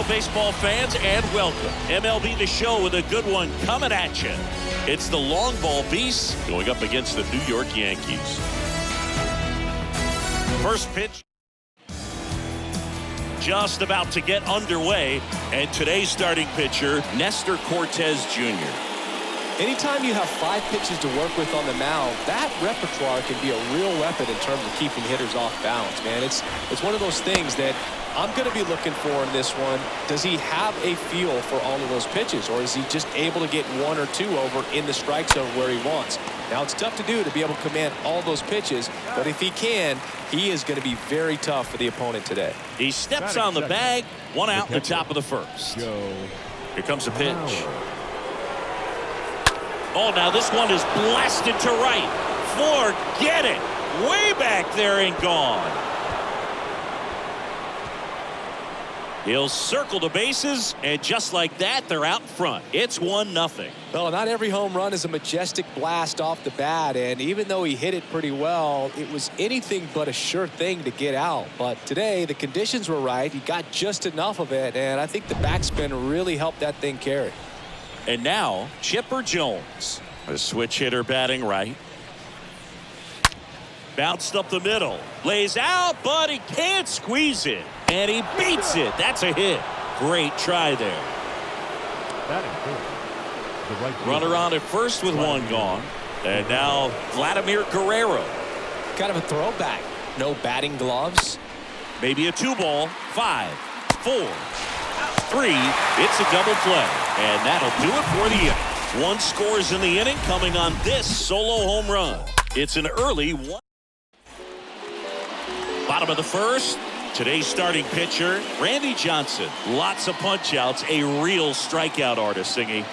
Hello, baseball fans, and welcome. MLB The Show with a good one coming at you. It's the long ball beasts going up against the New York Yankees. First pitch just about to get underway, and today's starting pitcher, Nestor Cortes Jr. Anytime you have 5 pitches to work with on the mound, that repertoire can be a real weapon in terms of keeping hitters off balance, man. It's one of those things that I'm going to be looking for in this one. Does he have a feel for all of those pitches, or is he just able to get 1 or 2 over in the strike zone where he wants? Now, it's tough to do to be able to command all those pitches, but if he can, he is going to be very tough for the opponent today. He steps on the bag, 1 out in the top of the first. Here comes a pitch. Oh, now this one is blasted to right. Forget it. Way back there and gone. He'll circle the bases, and just like that, they're out in front. It's 1-0. Well, not every home run is a majestic blast off the bat, and even though he hit it pretty well, it was anything but a sure thing to get out. But today, the conditions were right. He got just enough of it, and I think the backspin really helped that thing carry. And now, Chipper Jones, a switch hitter batting right. Bounced up the middle, lays out, but he can't squeeze it, and he beats it. That's a hit. Great try there. Runner on at first with 1 gone, and now Vladimir Guerrero. Kind of a throwback. No batting gloves. Maybe a 2-ball. 5, 4, 3. It's a double play, and that'll do it for the inning. 1 scores in the inning coming on this solo home run. It's an early 1. Bottom of the first. Today's starting pitcher, Randy Johnson. Lots of punch-outs. A real strikeout artist, Singy.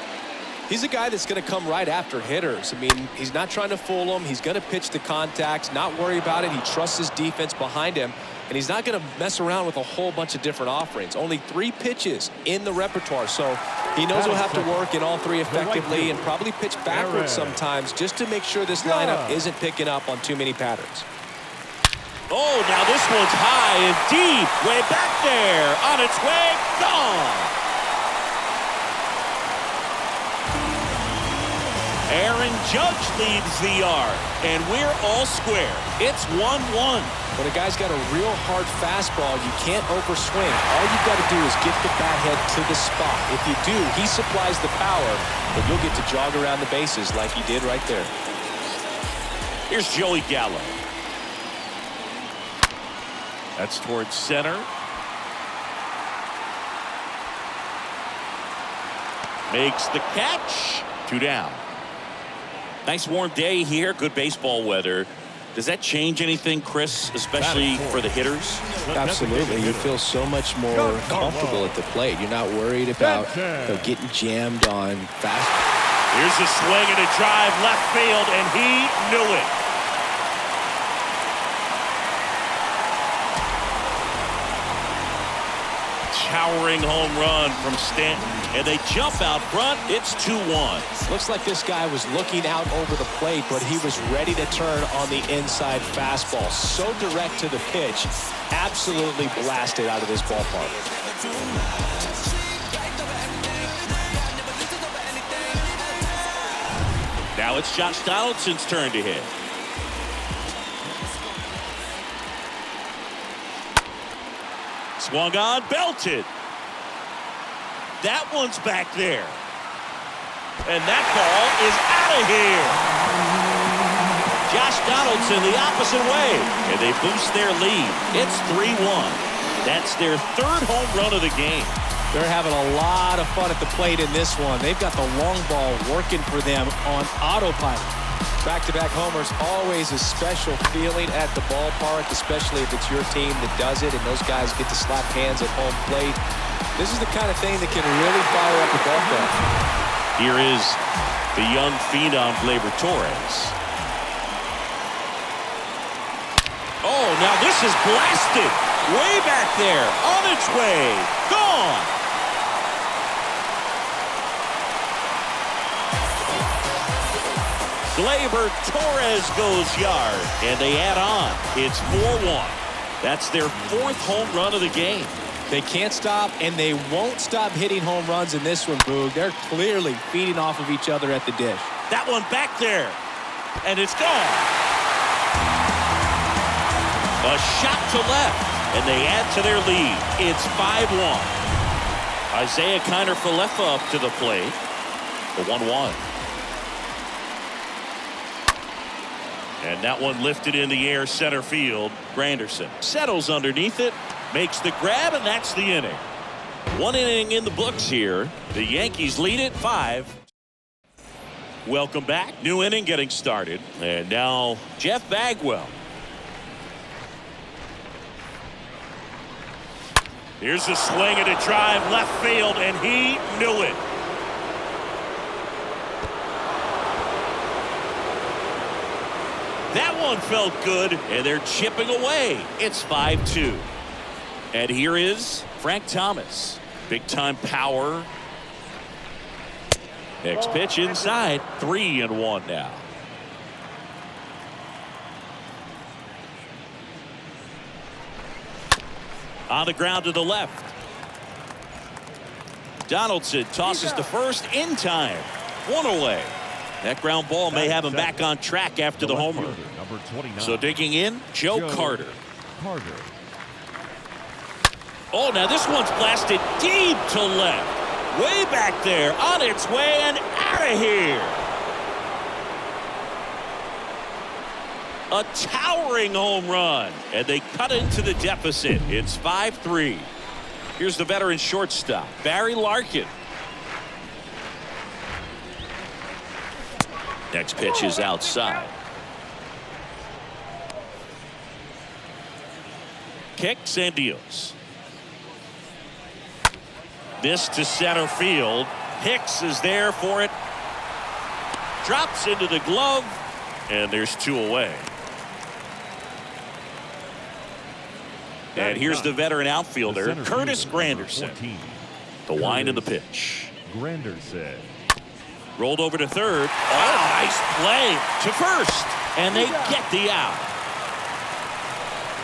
He's a guy that's going to come right after hitters. I mean, he's not trying to fool them. He's going to pitch the contacts, not worry about it. He trusts his defense behind him, and he's not going to mess around with a whole bunch of different offerings. Only 3 pitches in the repertoire, so he knows he'll have to work in all 3 effectively and probably pitch backwards sometimes just to make sure this lineup isn't picking up on too many patterns. Oh, now this one's high and deep, way back there, on its way, gone. Aaron Judge leads the yard, and we're all square. It's 1-1. When a guy's got a real hard fastball, you can't overswing. All you've got to do is get the bat head to the spot. If you do, he supplies the power, and you'll get to jog around the bases like he did right there. Here's Joey Gallo. That's towards center. Makes the catch. 2 down. Nice warm day here. Good baseball weather. Does that change anything, Chris, especially for the hitters? Absolutely. You feel so much more comfortable at the plate. You're not worried about getting jammed on fast. Here's a swing and a drive left field, and he knew it. Towering home run from Stanton, and they jump out front. It's 2-1. Looks like this guy was looking out over the plate, but he was ready to turn on the inside fastball. So direct to the pitch, absolutely blasted out of this ballpark. Now it's Josh Donaldson's turn to hit. Swung on, belted. That one's back there. And that ball is out of here. Josh Donaldson the opposite way. And they boost their lead. It's 3-1. That's their 3rd home run of the game. They're having a lot of fun at the plate in this one. They've got the long ball working for them on autopilot. Back-to-back homers, always a special feeling at the ballpark, especially if it's your team that does it and those guys get to slap hands at home plate. This is the kind of thing that can really fire up the ballpark. Here is the young phenom, Gleyber Torres. Oh, now this is blasted. Way back there, on its way, gone. Gleyber Torres goes yard, and they add on. It's 4-1. That's their 4th home run of the game. They can't stop, and they won't stop hitting home runs in this one, Boog. They're clearly feeding off of each other at the dish. That one back there, and it's gone. A shot to left, and they add to their lead. It's 5-1. Isaiah Kiner-Falefa up to the plate. The 1-1. And that one lifted in the air center field. Granderson settles underneath it, makes the grab, and that's the inning. One inning in the books here. The Yankees lead it 5. Welcome back. New inning getting started. And now Jeff Bagwell. Here's a swing and a drive left field, and he knew it. That one felt good, and they're chipping away. It's 5-2. And here is Frank Thomas. Big-time power. Next pitch inside. 3-1 now. On the ground to the left. Donaldson tosses to first in time. 1 away. That ground ball may have him back on track after the homer. So digging in, Joe Carter. Oh, now this one's blasted deep to left. Way back there, on its way and out of here. A towering home run, and they cut into the deficit. It's 5-3. Here's the veteran shortstop, Barry Larkin. Next pitch is outside. Kicks and deals. This to center field. Hicks is there for it. Drops into the glove, and there's 2 away. And here's the veteran outfielder, Curtis Granderson. The wind of the pitch. Granderson. Rolled over to third. Oh, nice play to first. And they get the out.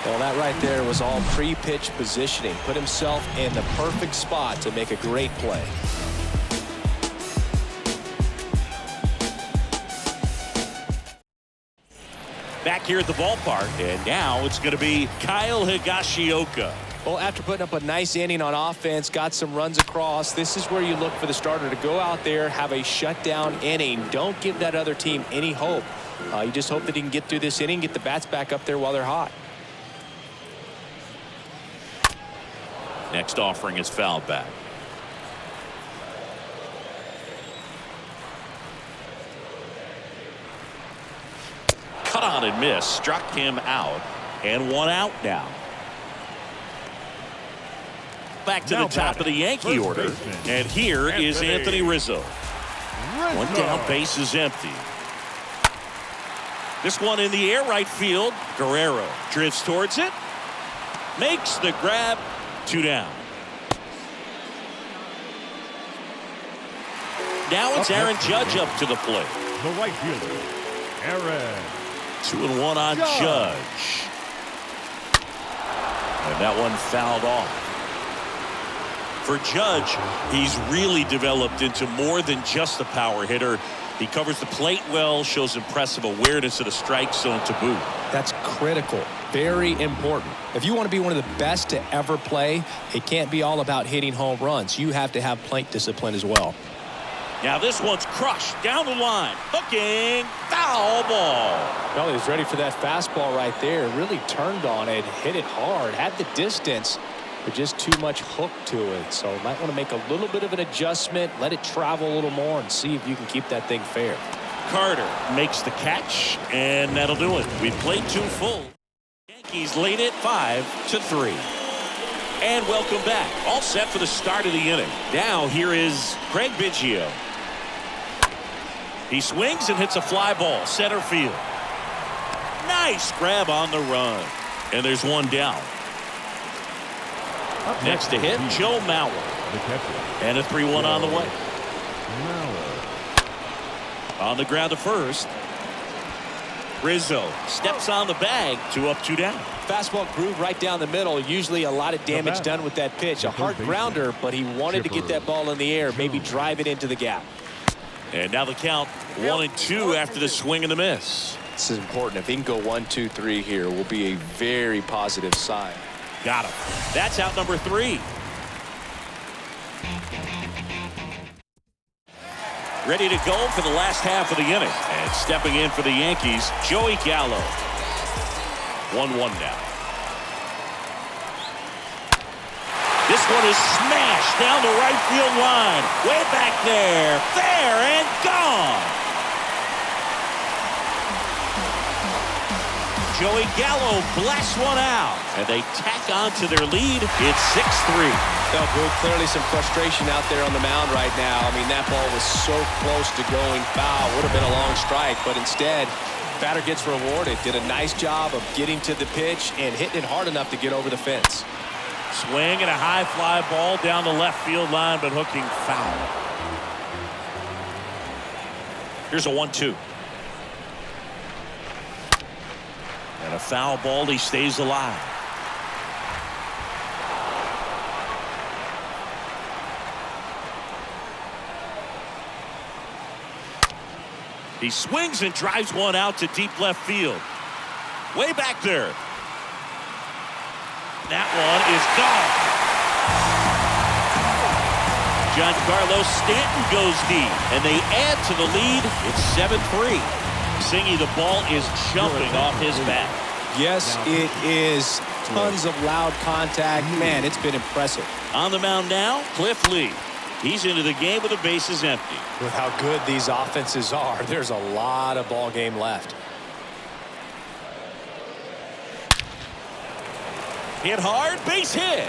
Well, that right there was all pre-pitch positioning. Put himself in the perfect spot to make a great play. Back here at the ballpark, and now it's going to be Kyle Higashioka. Well, after putting up a nice inning on offense, got some runs across, this is where you look for the starter to go out there, have a shutdown inning. Don't give that other team any hope. You just hope that he can get through this inning, get the bats back up there while they're hot. Next offering is fouled back. Cut on and miss, struck him out, and 1 out now. Back to the top of the Yankee order, and here is Anthony Rizzo. 1 down, base is empty. This one in the air, right field. Guerrero drifts towards it, makes the grab. 2 down. Now it's Aaron Judge up to the plate. The right fielder, Aaron. 2-1 on Judge. And that one fouled off. For Judge, he's really developed into more than just a power hitter. He covers the plate well, shows impressive awareness of the strike zone to boot. That's critical. Very important. If you want to be one of the best to ever play, it can't be all about hitting home runs. You have to have plate discipline as well. Now this one's crushed down the line. Hooking. Foul ball. Well, he was ready for that fastball right there. Really turned on it. Hit it hard. Had the distance, but just too much hook to it. So might want to make a little bit of an adjustment. Let it travel a little more and see if you can keep that thing fair. Carter makes the catch, and that'll do it. We played 2 full. Yankees lead it 5-3. And welcome back. All set for the start of the inning. Now here is Craig Biggio. He swings and hits a fly ball center field. Nice grab on the run. And there's 1 down. Next to hit, Joe Mauer. And a 3-1 on the way. On the ground to first. Rizzo steps on the bag. 2 up, 2 down. Fastball groove right down the middle. Usually a lot of damage done with that pitch. A hard grounder, but he wanted to get that ball in the air, maybe drive it into the gap. And now the count 1-2 after the swing and the miss. This is important. If he can go 1, 2, 3 here, will be a very positive sign. Got him. That's out number 3. Ready to go for the last half of the inning. And stepping in for the Yankees, Joey Gallo. 1-1 now. This one is smashed down the right field line. Way back there. There and gone. Joey Gallo blasts one out. And they tack on to their lead. It's 6-3. Well, Boog, clearly some frustration out there on the mound right now. I mean, that ball was so close to going foul. Would have been a long strike, but instead, batter gets rewarded. Did a nice job of getting to the pitch and hitting it hard enough to get over the fence. Swing and a high fly ball down the left field line, but hooking foul. Here's a 1-2. And a foul ball. He stays alive. He swings and drives one out to deep left field. Way back there. That one is gone. Giancarlo Stanton goes deep, and they add to the lead. It's 7-3. Singy, the ball is jumping off his bat. Yes, it is. Tons of loud contact. Man, it's been impressive. On the mound now, Cliff Lee. He's into the game with the bases empty. With how good these offenses are, there's a lot of ball game left. Hit hard, base hit.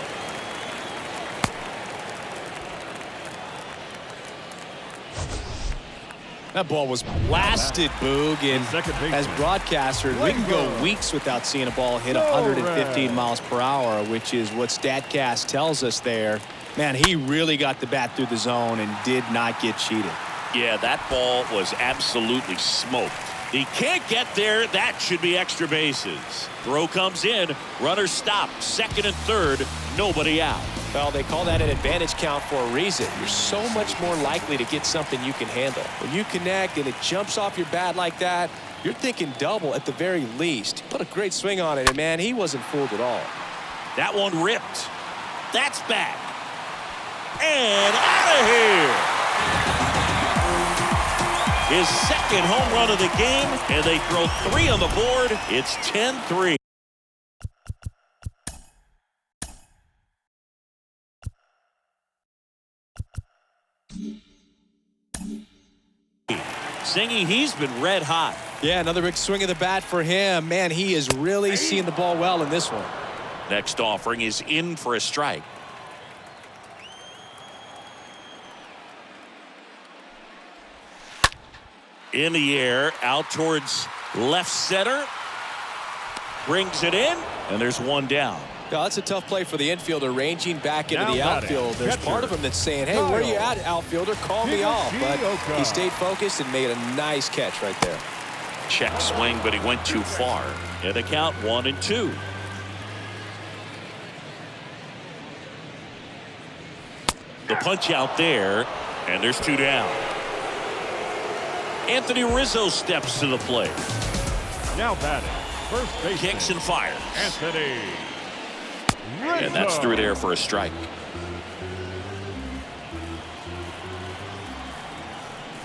That ball was blasted, Boog, and as broadcasters, we can go weeks without seeing a ball hit 115 miles per hour, which is what StatCast tells us there. Man, he really got the bat through the zone and did not get cheated. Yeah, that ball was absolutely smoked. He can't get there. That should be extra bases. Throw comes in. Runner stopped. Second and third. Nobody out. Well, they call that an advantage count for a reason. You're so much more likely to get something you can handle. When you connect and it jumps off your bat like that, you're thinking double at the very least. Put a great swing on it, and man, he wasn't fooled at all. That one ripped. That's back. And out of here. His second home run of the game, and they throw 3 on the board. It's 10-3. Singy, he's been red hot. Yeah, another big swing of the bat for him. Man, he is really seeing the ball well in this one. Next offering is in for a strike. In the air, out towards left center. Brings it in, and there's one down. Yeah, that's a tough play for the infielder, ranging back into the outfield. There's part of him that's saying, hey, where are you at, outfielder? Call me off. But he stayed focused and made a nice catch right there. Check swing, but he went too far. And the count 1-2. The punch out there, and there's 2 down. Anthony Rizzo steps to the plate. Now batting, first base. Kicks and fires. Anthony Rizzo. And that's through there for a strike.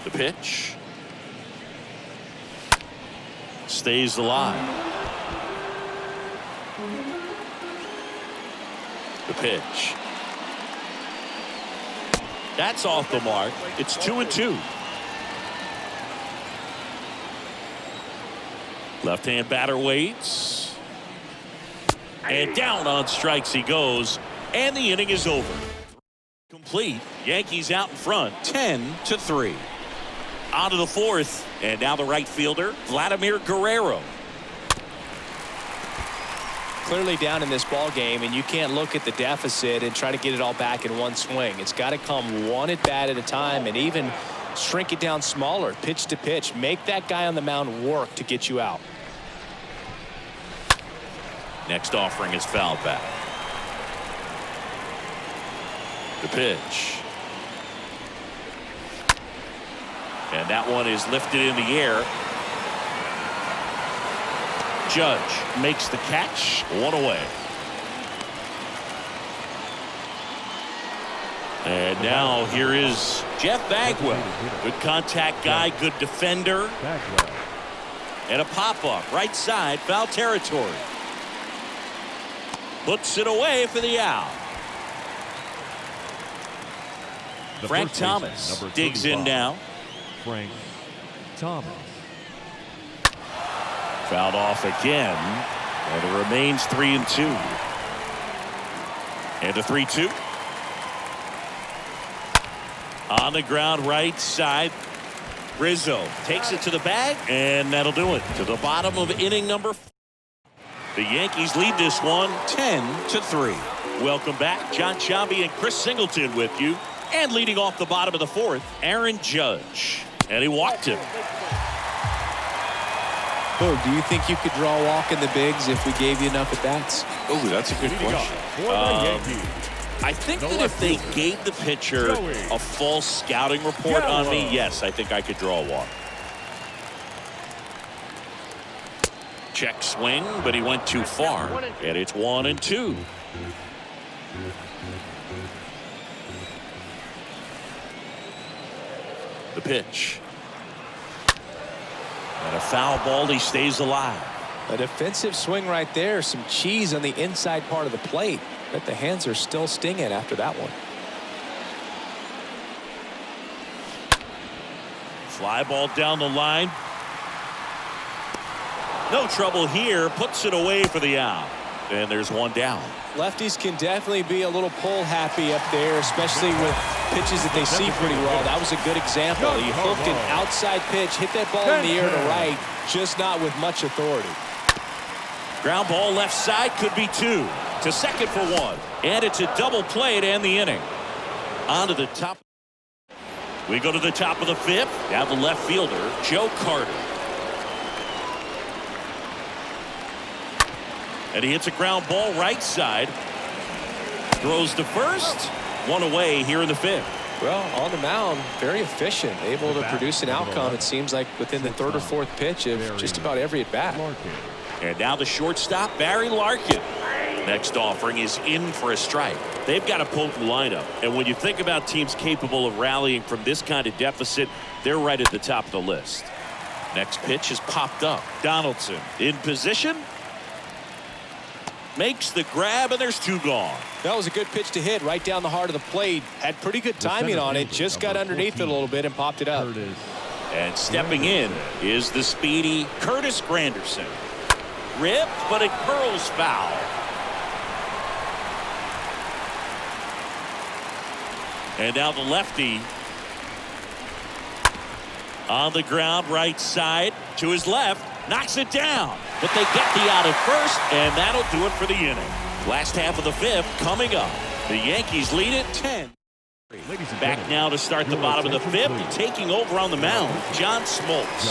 The pitch. Stays alive. The pitch. That's off the mark. It's 2-2. Left-hand batter waits. And down on strikes he goes. And the inning is over. Complete. Yankees out in front, 10-3. On to the fourth. And now the right fielder, Vladimir Guerrero. Clearly down in this ball game, and you can't look at the deficit and try to get it all back in one swing. It's got to come one at bat at a time, and even shrink it down smaller, pitch to pitch. Make that guy on the mound work to get you out. Next offering is fouled back. The pitch. And that one is lifted in the air. Judge makes the catch. One away. And now here is Jeff Bagwell. Good contact guy, good defender. And a pop-up right side, foul territory. Puts it away for the out. Frank Thomas digs in now. Frank Thomas. Fouled off again. And it remains 3-2. And a 3-2. On the ground right side. Rizzo takes it to the bag, and that'll do it. To the bottom of inning number 4. The Yankees lead this one 10-3. Welcome back. John Sciambi and Chris Singleton with you. And leading off the bottom of the 4th, Aaron Judge. And he walked him. Bo, do you think you could draw a walk in the bigs if we gave you enough at bats? Oh, that's a good question. I think that if they gave the pitcher a false scouting report on me, yes, I think I could draw a walk. Check swing, but he went too far. And it's 1-2. The pitch. And a foul ball, he stays alive. A defensive swing right there. Some cheese on the inside part of the plate. But the hands are still stinging after that one. Fly ball down the line. No trouble here. Puts it away for the out. And there's one down. Lefties can definitely be a little pull happy up there, especially with pitches that they see pretty well. That was a good example. He hooked an outside pitch, hit that ball in the air to right, just not with much authority. Ground ball left side, could be 2. To second for 1. And it's a double play to end the inning. On to the top. We go to the top of the 5th. Down the left fielder, Joe Carter. And he hits a ground ball right side. Throws to first. 1 away here in the 5th. Well, on the mound, very efficient. Able to produce an outcome, it seems like, within the 3rd or 4th pitch of just about every at-bat. And now the shortstop, Barry Larkin. Next offering is in for a strike. They've got a potent lineup. And when you think about teams capable of rallying from this kind of deficit, they're right at the top of the list. Next pitch is popped up. Donaldson in position. Makes the grab, and there's 2 gone. That was a good pitch to hit right down the heart of the plate. Had pretty good timing on it. Just got underneath it a little bit and popped it up. And stepping in is the speedy Curtis Granderson. Ripped, but it curls foul. And now the lefty on the ground right side to his left. Knocks it down, but they get the out at first, and that'll do it for the inning. Last half of the 5th coming up. The Yankees lead it 10. Back now to start the bottom of the 5th, taking over on the mound, John Smoltz.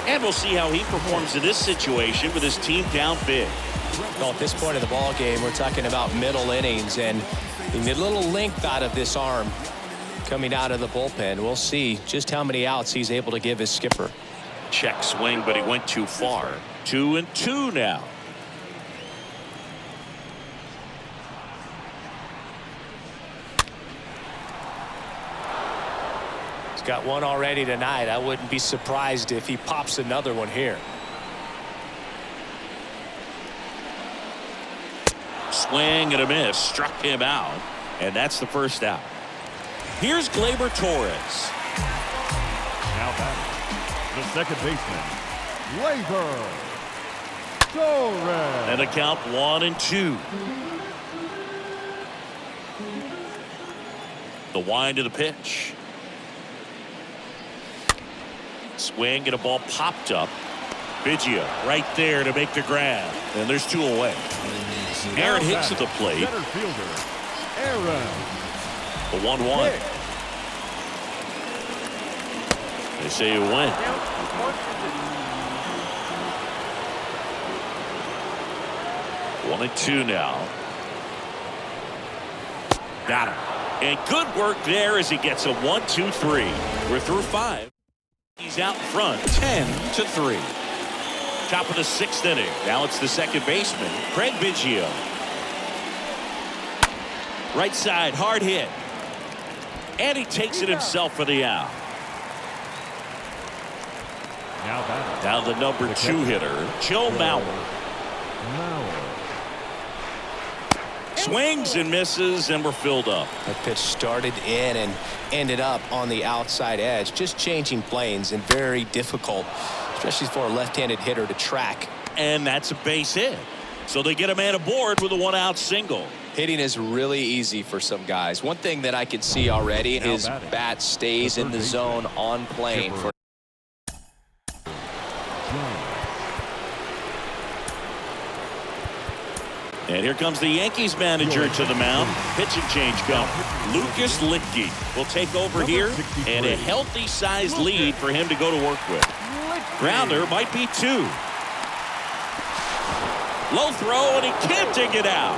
And we'll see how he performs in this situation with his team down big. Well, at this point of the ball game, we're talking about middle innings, and the little length out of this arm coming out of the bullpen. We'll see just how many outs he's able to give his skipper. Check swing, but he went too far. 2-2 now. He's got one already tonight. I wouldn't be surprised if he pops another one here. Swing and a miss. Struck him out. And that's the first out. Here's Gleyber Torres. Now batting, the second baseman, Gleyber Torres. And the count 1-2. The wind of the pitch. Swing and a ball popped up. Biggio right there to make the grab. And there's 2 away. Aaron Hicks at the plate. Center fielder, Aaron. The 1-1. They say you win. 1-2 now. Got him. And good work there as he gets a 1-2-3. We're through 5. He's out in front, 10-3. Top of the 6th inning. Now it's the second baseman, Craig Biggio. Right side, hard hit. And he takes it himself for the out. Now the number 2 hitter, Joe Mauer. Swings and misses, and we're filled up. That pitch started in and ended up on the outside edge. Just changing planes and very difficult, especially for a left-handed hitter to track. And that's a base hit. So they get a man aboard with a 1-out single. Hitting is really easy for some guys. One thing that I can see already is bat stays in the zone on plane. And here comes the Yankees manager to the mound. Pitching change coming. Lucas Littke will take over here, and a healthy sized lead for him to go to work with. Grounder might be 2. Low throw, and he can't dig it out.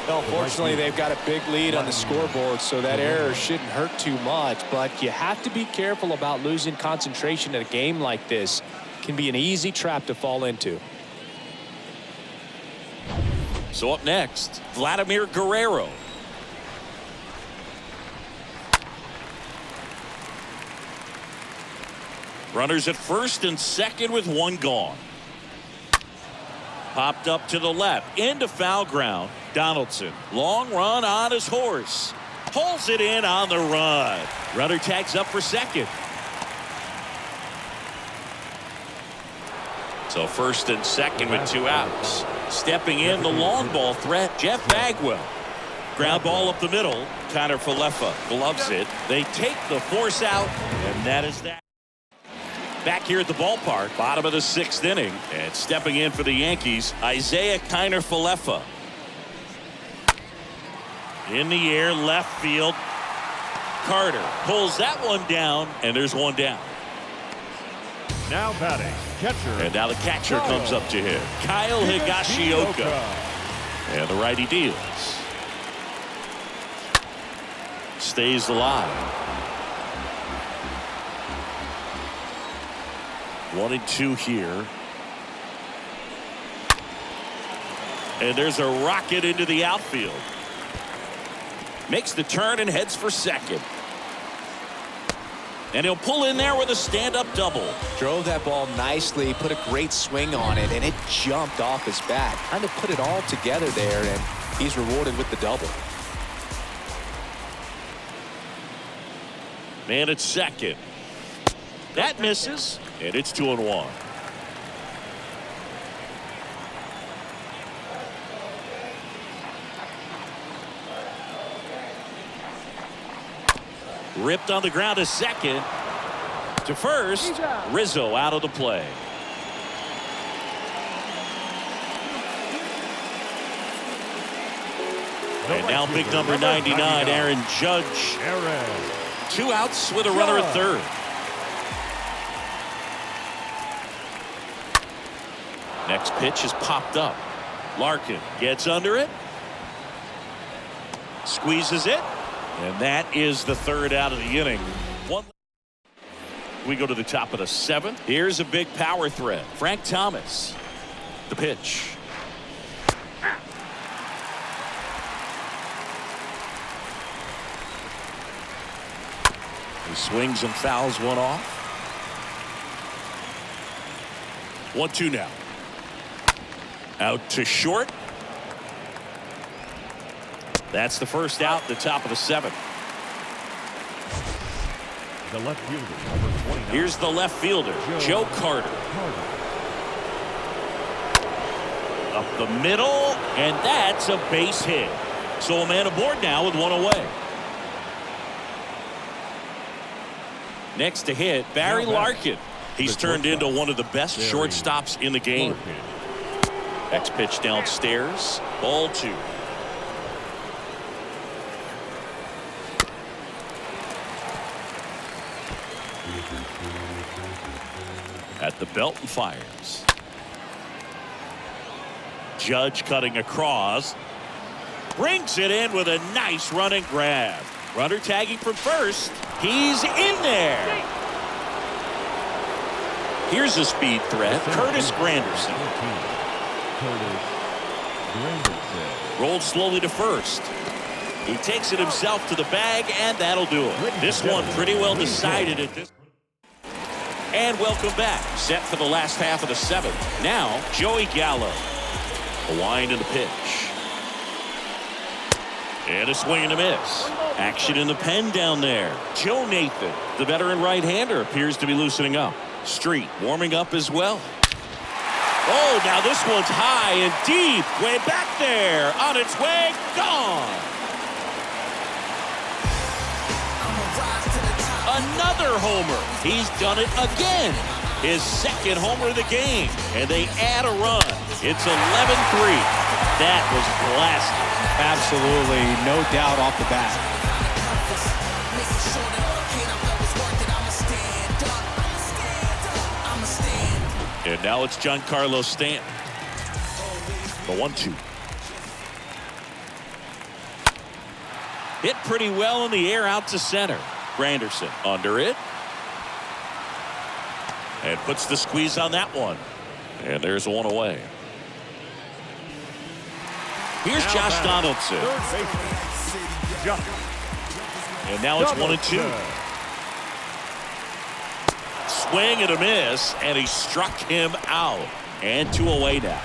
Well, fortunately, they've got a big lead on the scoreboard, so that error shouldn't hurt too much. But you have to be careful about losing concentration in a game like this. It can be an easy trap to fall into. So up next, Vladimir Guerrero. Runners at first and second with 1 gone. Popped up to the left into foul ground. Donaldson, long run on his horse, pulls it in on the run. Runner tags up for second. So first and second with 2 outs. Stepping in the long ball threat, Jeff Bagwell. Ground ball up the middle. Connor Falefa gloves it. They take the force out, and that is that. Back here at the ballpark, bottom of the 6th inning, and stepping in for the Yankees, Isaiah Kiner Falefa. In the air, left field. Carter pulls that one down, and there's 1 down. Now batting, catcher. And now the catcher comes up to him, Kyle Higashioka. And the righty deals. Stays alive. 1-2 here. And there's a rocket into the outfield. Makes the turn and heads for second. And he'll pull in there with a stand-up double. Drove that ball nicely, put a great swing on it, and it jumped off his bat. Trying to put it all together there, and he's rewarded with the double. Man at second. That misses, and it's 2-1. Ripped on the ground to second. To first. Rizzo out of the play. And now big number 99, Aaron Judge. 2 outs with a runner at third. Next pitch is popped up. Larkin gets under it. Squeezes it. And that is the 3rd out of the inning. We go to the top of the 7th. Here's a big power threat. Frank Thomas. The pitch. He swings and fouls one off. 1-2 now. Out to short. That's the first out, the top of the 7th. The left fielder, number 29. Here's the left fielder, Joe Carter. Up the middle, and that's a base hit. So a man aboard now with 1 away. Next to hit, Barry Larkin. He's turned into one of the best shortstops in the game. Next pitch downstairs, ball 2. at the belt and fires. Judge cutting across. Brings it in with a nice running grab. Runner tagging from first. He's in there. Here's a speed threat. Curtis Granderson. Rolled slowly to first. He takes it himself to the bag, and that'll do it. This one pretty well decided at this. And welcome back. Set for the last half of the seventh. Now, Joey Gallo. A wind and a pitch. And a swing and a miss. Action in the pen down there. Joe Nathan, the veteran right-hander, appears to be loosening up. Street warming up as well. Oh, now this one's high and deep. Way back there. On its way. Gone. Another homer. He's done it again. His second homer of the game. And they add a run. It's 11-3. That was blasted. Absolutely. No doubt off the bat. And now it's Giancarlo Stanton. The 1-2. Hit pretty well in the air out to center. Granderson under it. And puts the squeeze on that one. And there's one away. Here's Josh Donaldson. And now it's 1-2. Swing and a miss, and he struck him out. And 2 away now.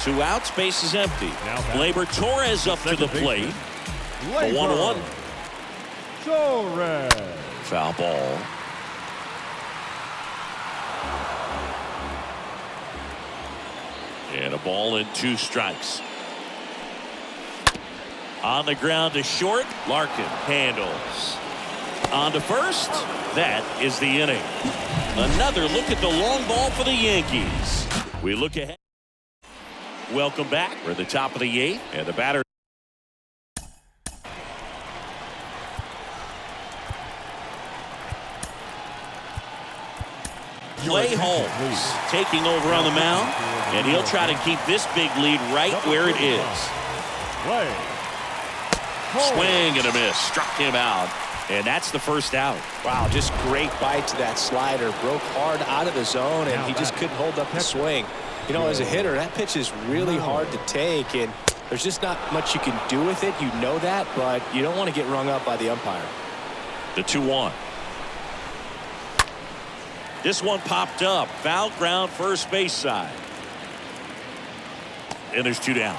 2 outs, base is empty. Gleyber Torres up to the plate. A 1-1. Foul ball. And a ball and 2 strikes. On the ground to short. Larkin handles. On to first. That is the inning. Another look at the long ball for the Yankees. We look ahead. Welcome back. We're at the top of the 8th. And the batter. Clay Holmes taking over on the mound. And he'll try to keep this big lead right where it is. Swing and a miss. Struck him out. And that's the first out. Wow, just great bite to that slider. Broke hard out of the zone, and he just couldn't hold up the swing. You know, as a hitter, that pitch is really hard to take, and there's just not much you can do with it. You know that, but you don't want to get rung up by the umpire. The 2-1. This one popped up. Foul ground first base side. And there's 2 down.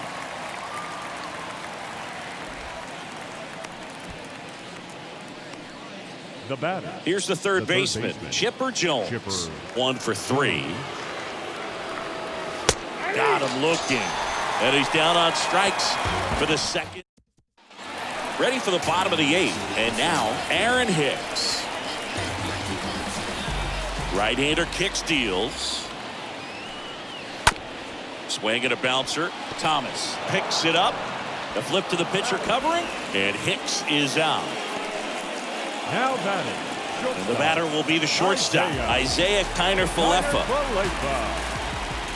The batter. Here's the third baseman, Chipper Jones. 1 for 3. Got him looking. And he's down on strikes for the second. Ready for the bottom of the 8th. And now Aaron Hicks. Right-hander kicks, deals. Swing and a bouncer. Thomas picks it up. The flip to the pitcher covering. And Hicks is out. Now batting. And the batter will be the shortstop, Isaiah Kiner-Falefa.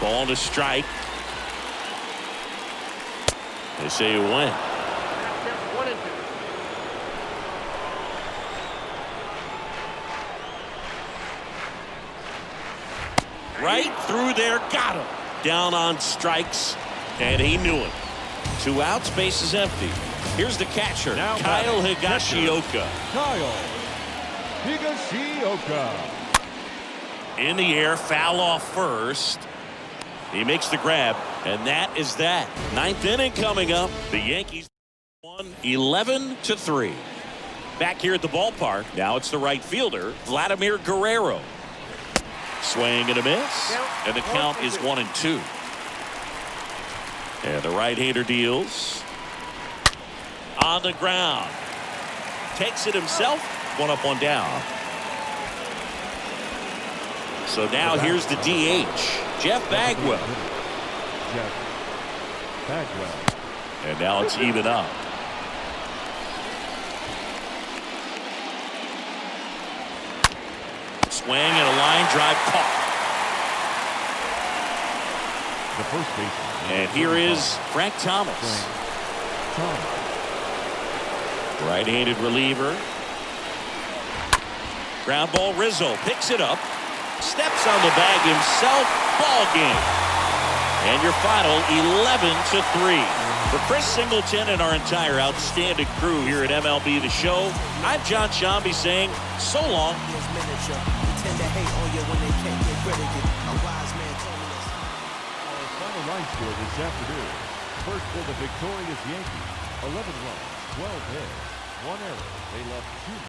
Ball to strike. They say it went. Right through there, got him. Down on strikes, and he knew it. 2 outs, base is empty. Here's the catcher, Kyle Higashioka. In the air, foul off first. He makes the grab, and that is that. 9th inning coming up. The Yankees won 11-3. Back here at the ballpark, now it's the right fielder, Vladimir Guerrero. Swing and a miss, and the count is 1-2. And the right-hander deals. On the ground. Takes it himself. 1 up, 1 down. So now here's the DH, Jeff Bagwell. And now it's even up. Swing and a line drive caught. The first baseman. And here is Frank Thomas. Right-handed reliever. Ground ball, Rizzo picks it up. Steps on the bag himself. Ball game. And your final 11-3. For Chris Singleton and our entire outstanding crew here at MLB The Show, I'm John Shambi saying so long. Our final line score this afternoon. First for the victorious Yankees, 11 runs, 12 hits, 1 error. They left 2